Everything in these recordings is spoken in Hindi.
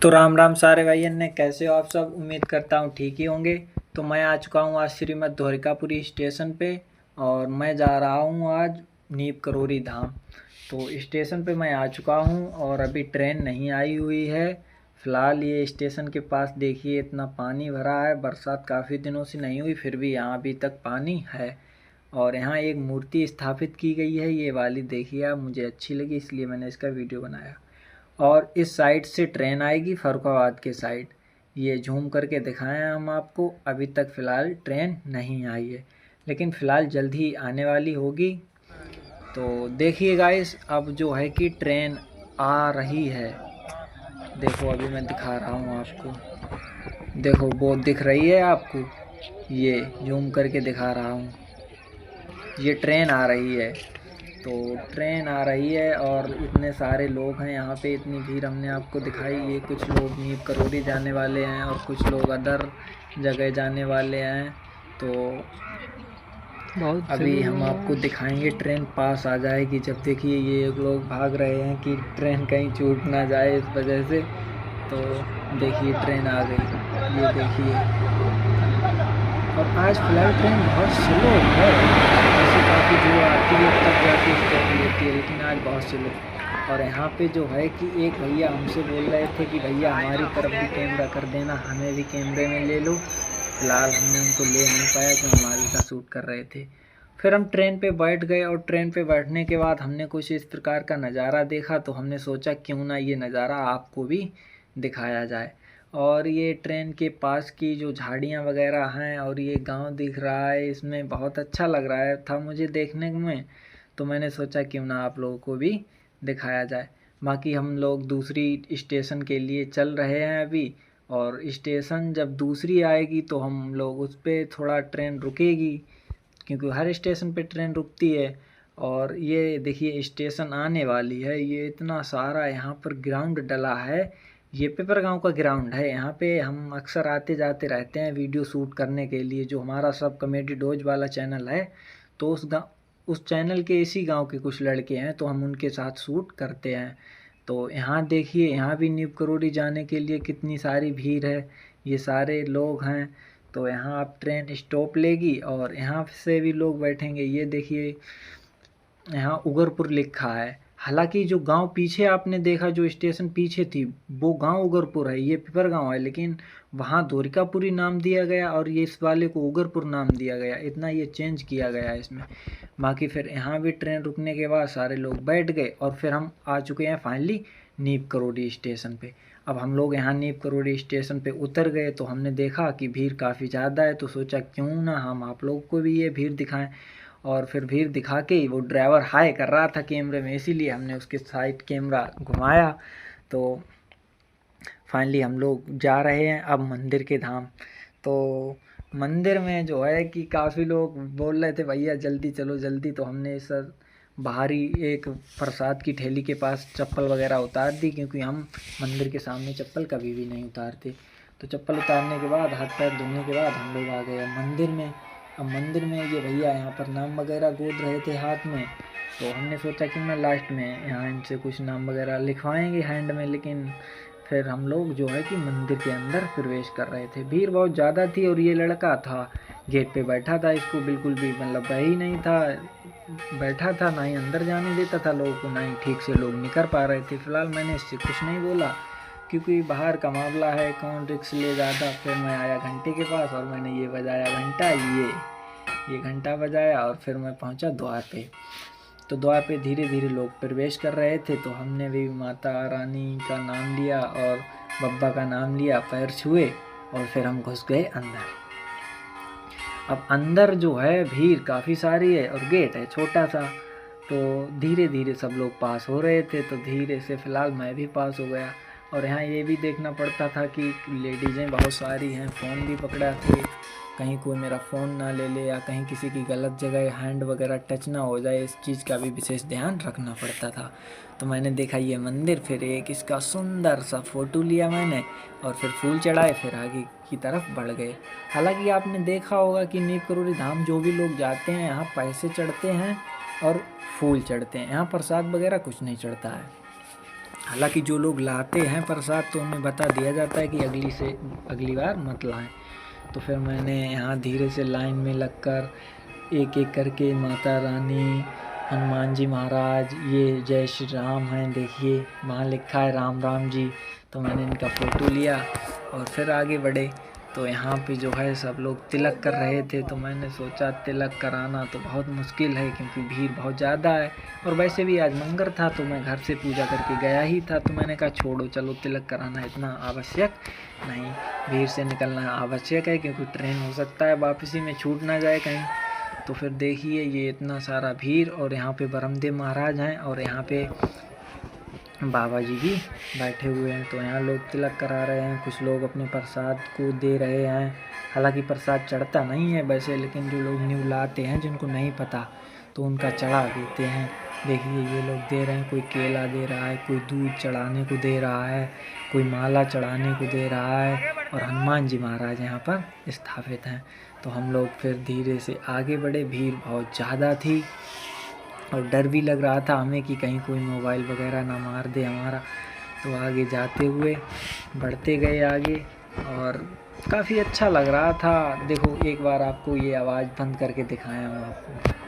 तो राम राम सारे भाई ने कैसे हो आप सब। उम्मीद करता हूँ ठीक ही होंगे। तो मैं आ चुका हूँ आज श्रीमद द्वारिकापुरी स्टेशन पे और मैं जा रहा हूँ आज नीप करोरी धाम। तो स्टेशन पे मैं आ चुका हूँ और अभी ट्रेन नहीं आई हुई है। फ़िलहाल ये स्टेशन के पास देखिए इतना पानी भरा है, बरसात काफ़ी दिनों से नहीं हुई फिर भी यहाँ अभी तक पानी है। और यहाँ एक मूर्ति स्थापित की गई है, ये वाली देखिए आप, मुझे अच्छी लगी इसलिए मैंने इसका वीडियो बनाया। और इस साइड से ट्रेन आएगी फर्रुखाबाद के साइड, ये झूम करके दिखाएं हम आपको। अभी तक फ़िलहाल ट्रेन नहीं आई है लेकिन फ़िलहाल जल्द ही आने वाली होगी। तो देखिए गाइस, अब जो है कि ट्रेन आ रही है। देखो अभी मैं दिखा रहा हूँ आपको, देखो वो दिख रही है आपको, ये झूम करके दिखा रहा हूँ, ये ट्रेन आ रही है। तो ट्रेन आ रही है और इतने सारे लोग हैं यहाँ पे, इतनी भीड़ हमने आपको दिखाई। ये कुछ लोग नीप करोली जाने वाले हैं और कुछ लोग अदर जगह जाने वाले हैं। तो अभी हम आपको दिखाएंगे, ट्रेन पास आ जाएगी जब। देखिए ये लोग भाग रहे हैं कि ट्रेन कहीं छूट ना जाए इस वजह से। तो देखिए ट्रेन आ गई, ये देखिए। और आज फ़िलहाल ट्रेन बहुत स्लो है, जैसे काफ़ी जो आती है तब जाके स्टॉप लेती है, लेकिन आज बहुत स्लो। और यहाँ पे जो है कि एक भैया हमसे बोल रहे थे कि भैया हमारी तरफ भी कैमरा कर देना, हमें भी कैमरे में ले लो। फ़िलहाल हमने उनको ले नहीं पाया क्योंकि हमारी का शूट कर रहे थे। फिर हम ट्रेन पे बैठ गए और ट्रेन पे बैठने के बाद हमने कुछ इस प्रकार का नज़ारा देखा। तो हमने सोचा क्यों ना ये नज़ारा आपको भी दिखाया जाए। और ये ट्रेन के पास की जो झाड़ियाँ वगैरह हैं और ये गांव दिख रहा है, इसमें बहुत अच्छा लग रहा है था मुझे देखने में। तो मैंने सोचा क्यों ना आप लोगों को भी दिखाया जाए। बाकी हम लोग दूसरी स्टेशन के लिए चल रहे हैं अभी, और स्टेशन जब दूसरी आएगी तो हम लोग उस पर थोड़ा ट्रेन रुकेगी, क्योंकि हर स्टेशन पे ट्रेन रुकती है। और ये देखिए स्टेशन आने वाली है, ये इतना सारा यहाँ पर ग्राउंड डला है। ये पेपर गांव का ग्राउंड है, यहाँ पे हम अक्सर आते जाते रहते हैं वीडियो शूट करने के लिए। जो हमारा सब कॉमेडी डोज वाला चैनल है, तो उस चैनल के इसी गांव के कुछ लड़के हैं, तो हम उनके साथ शूट करते हैं। तो यहाँ देखिए, यहाँ भी नीप करोली जाने के लिए कितनी सारी भीड़ है, ये सारे लोग हैं। तो यहाँ आप ट्रेन स्टॉप लेगी और यहाँ से भी लोग बैठेंगे। ये देखिए यहाँ उगरपुर लिखा है, हालांकि जो गांव पीछे आपने देखा, जो स्टेशन पीछे थी, वो गांव उगरपुर है, ये पिपर गांव है, लेकिन वहाँ द्वारिकापुरी नाम दिया गया और ये इस वाले को उगरपुर नाम दिया गया, इतना ये चेंज किया गया इसमें। बाकी फिर यहाँ भी ट्रेन रुकने के बाद सारे लोग बैठ गए और फिर हम आ चुके हैं फाइनली नीप करोली स्टेशन पे। अब हम लोग यहाँ नीप करोली स्टेशन पे उतर गए तो हमने देखा कि भीड़ काफ़ी ज़्यादा है, तो सोचा क्यों ना हम आप लोगों को भी ये भीड़ दिखाएं। और फिर भीड़ दिखा के वो ड्राइवर हाय कर रहा था कैमरे में, इसीलिए हमने उसके साइड कैमरा घुमाया। तो फाइनली हम लोग जा रहे हैं अब मंदिर के धाम। तो मंदिर में जो है कि काफ़ी लोग बोल रहे थे भैया जल्दी चलो जल्दी, तो हमने सर बाहरी एक प्रसाद की ठेली के पास चप्पल वगैरह उतार दी, क्योंकि हम मंदिर के सामने चप्पल कभी भी नहीं उतारते। तो चप्पल उतारने के बाद, हाथ पैर धोने के बाद हम लोग आ गए मंदिर में। अब मंदिर में ये भैया यहाँ पर नाम वगैरह गोद रहे थे हाथ में, तो हमने सोचा कि मैं लास्ट में यहाँ इनसे कुछ नाम वगैरह लिखवाएंगे हैंड में। लेकिन फिर हम लोग जो है कि मंदिर के अंदर प्रवेश कर रहे थे, भीड़ बहुत ज़्यादा थी और ये लड़का था गेट पे बैठा था, इसको बिल्कुल भी मतलब वही नहीं था, बैठा था, ना ही अंदर जाने देता था लोगों को, ना ही ठीक से लोग निकल पा रहे थे। फिलहाल मैंने इससे कुछ नहीं बोला क्योंकि बाहर का मामला है, कौन रिक्स ले ज़्यादा। फिर मैं आया घंटे के पास और मैंने ये बजाया घंटा, ये घंटा बजाया और फिर मैं पहुंचा द्वार पे। तो द्वार पे धीरे धीरे लोग प्रवेश कर रहे थे, तो हमने भी माता रानी का नाम लिया और बब्बा का नाम लिया, पैर छुए और फिर हम घुस गए अंदर। अब अंदर जो है भीड़ काफ़ी सारी है और गेट है छोटा सा, तो धीरे धीरे सब लोग पास हो रहे थे। तो धीरे से फ़िलहाल मैं भी पास हो गया। और यहाँ ये भी देखना पड़ता था कि लेडीज़ें बहुत सारी हैं, फ़ोन भी पकड़ा थे, कहीं कोई मेरा फ़ोन ना ले ले या कहीं किसी की गलत जगह हैंड वगैरह टच ना हो जाए, इस चीज़ का भी विशेष ध्यान रखना पड़ता था। तो मैंने देखा ये मंदिर, फिर एक इसका सुंदर सा फ़ोटो लिया मैंने और फिर फूल चढ़ाए, फिर आगे की तरफ बढ़ गए। हालांकि आपने देखा होगा कि नीप करोली धाम जो भी लोग जाते हैं यहाँ पैसे चढ़ते हैं और फूल चढ़ते हैं, यहाँ प्रसाद वगैरह कुछ नहीं चढ़ता है। हालांकि जो लोग लाते हैं प्रसाद तो उन्हें बता दिया जाता है कि अगली बार मत लाएं। तो फिर मैंने यहाँ धीरे से लाइन में लगकर एक एक करके माता रानी, हनुमान जी महाराज, ये जय श्री राम हैं, देखिए वहाँ लिखा है राम राम जी। तो मैंने इनका फ़ोटो लिया और फिर आगे बढ़े। तो यहाँ पे जो है सब लोग तिलक कर रहे थे, तो मैंने सोचा तिलक कराना तो बहुत मुश्किल है क्योंकि भीड़ बहुत ज़्यादा है, और वैसे भी आज मंगल था तो मैं घर से पूजा करके गया ही था। तो मैंने कहा छोड़ो, चलो तिलक कराना इतना आवश्यक नहीं, भीड़ से निकलना आवश्यक है क्योंकि ट्रेन हो सकता है वापसी में छूट ना जाए कहीं। तो फिर देखिए ये इतना सारा भीड़, और यहाँ पे ब्रह्मदेव महाराज हैं और यहाँ पे बाबा जी भी बैठे हुए हैं। तो यहाँ लोग तिलक करा रहे हैं, कुछ लोग अपने प्रसाद को दे रहे हैं। हालांकि प्रसाद चढ़ता नहीं है वैसे, लेकिन जो लोग न्यू लाते हैं जिनको नहीं पता तो उनका चढ़ा देते हैं। देखिए ये लोग दे रहे हैं, कोई केला दे रहा है, कोई दूध चढ़ाने को दे रहा है, कोई माला चढ़ाने को दे रहा है, और हनुमान जी महाराज यहाँ पर स्थापित हैं। तो हम लोग फिर धीरे से आगे बढ़े, भीड़ बहुत ज़्यादा थी और डर भी लग रहा था हमें कि कहीं कोई मोबाइल वगैरह ना मार दे हमारा। तो आगे जाते हुए बढ़ते गए आगे, और काफ़ी अच्छा लग रहा था। देखो एक बार आपको ये आवाज़ बंद करके दिखाया हूँ आपको।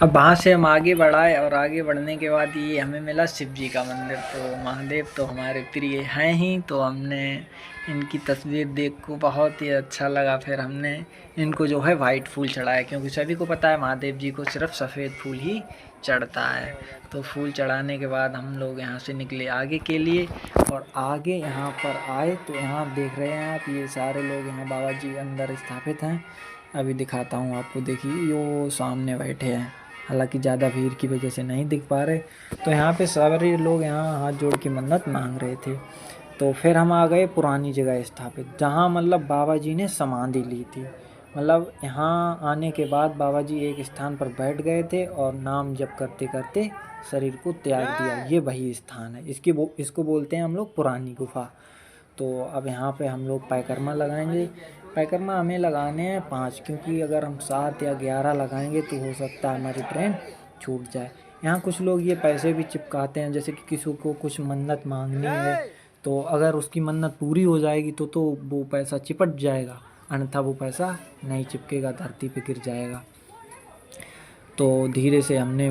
अब वहाँ से हम आगे बढ़ाए, और आगे बढ़ने के बाद ये हमें मिला शिव जी का मंदिर। तो महादेव तो हमारे प्रिय हैं ही, तो हमने इनकी तस्वीर देख को बहुत ही अच्छा लगा। फिर हमने इनको जो है वाइट फूल चढ़ाया, क्योंकि सभी को पता है महादेव जी को सिर्फ सफ़ेद फूल ही चढ़ता है। तो फूल चढ़ाने के बाद हम लोग यहाँ से निकले आगे के लिए, और आगे यहाँ पर आए तो यहाँ देख रहे हैं आप, ये सारे लोग यहाँ बाबा जी अंदर स्थापित हैं। अभी दिखाता हूँ आपको, देखिए यो सामने बैठे हैं, हालांकि ज़्यादा भीड़ की वजह से नहीं दिख पा रहे। तो यहाँ पे सारे लोग यहाँ हाथ जोड़ के मन्नत मांग रहे थे। तो फिर हम आ गए पुरानी जगह स्थापित, जहाँ मतलब बाबा जी ने समाधि ली थी। मतलब यहाँ आने के बाद बाबा जी एक स्थान पर बैठ गए थे और नाम जप करते करते शरीर को त्याग दिया। ये वही स्थान है, इसको बोलते हैं हम लोग पुरानी गुफा। तो अब यहाँ पे हम लोग परिक्रमा लगाएंगे। परिक्रमा हमें लगाने हैं 5, क्योंकि अगर हम 7 या 11 लगाएंगे तो हो सकता है हमारी ट्रेन छूट जाए। यहाँ कुछ लोग ये पैसे भी चिपकाते हैं, जैसे कि किसी को कुछ मन्नत मांगनी है तो अगर उसकी मन्नत पूरी हो जाएगी तो वो पैसा चिपट जाएगा, अन्यथा वो पैसा नहीं चिपकेगा, धरती पे गिर जाएगा। तो धीरे से हमने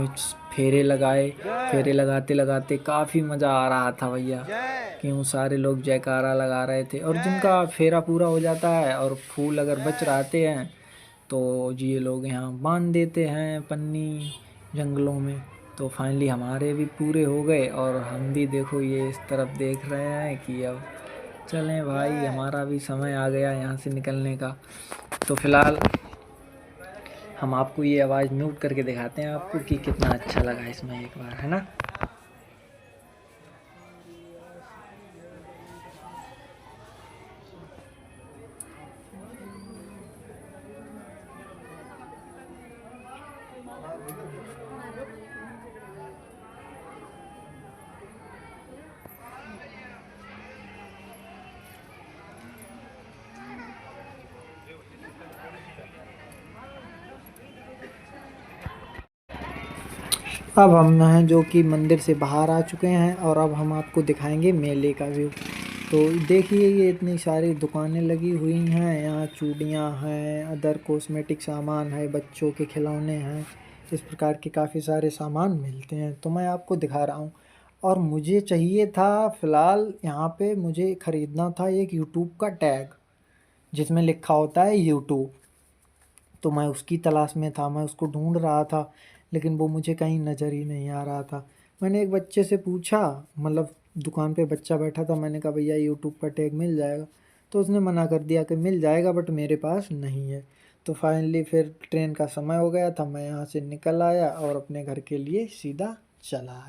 फेरे लगाए, फेरे लगाते लगाते काफ़ी मज़ा आ रहा था भैया, क्यों सारे लोग जयकारा लगा रहे थे। और जिनका फेरा पूरा हो जाता है और फूल अगर बच रहते हैं तो ये लोग यहाँ बांध देते हैं पन्नी जंगलों में। तो फाइनली हमारे भी पूरे हो गए, और हम भी देखो ये इस तरफ देख रहे हैं कि अब चलें भाई, हमारा भी समय आ गया यहाँ से निकलने का। तो फ़िलहाल हम आपको ये आवाज़ म्यूट करके दिखाते हैं आपको कि कितना अच्छा लगा इसमें एक बार, है ना। अब हम हैं जो कि मंदिर से बाहर आ चुके हैं, और अब हम आपको दिखाएंगे मेले का व्यू। तो देखिए ये इतनी सारी दुकानें लगी हुई हैं, यहाँ चूड़ियाँ हैं, अदर कॉस्मेटिक सामान है, बच्चों के खिलौने हैं, इस प्रकार के काफ़ी सारे सामान मिलते हैं। तो मैं आपको दिखा रहा हूँ। और मुझे चाहिए था फ़िलहाल यहाँ पे, मुझे ख़रीदना था एक यूट्यूब का टैग जिसमें लिखा होता है यूट्यूब। तो मैं उसकी तलाश में था, मैं उसको ढूंढ रहा था, लेकिन वो मुझे कहीं नज़र ही नहीं आ रहा था। मैंने एक बच्चे से पूछा, मतलब दुकान पे बच्चा बैठा था, मैंने कहा भैया यूट्यूब का टैग मिल जाएगा? तो उसने मना कर दिया कि मिल जाएगा बट मेरे पास नहीं है। तो फाइनली फिर ट्रेन का समय हो गया था, मैं यहाँ से निकल आया और अपने घर के लिए सीधा चला आया।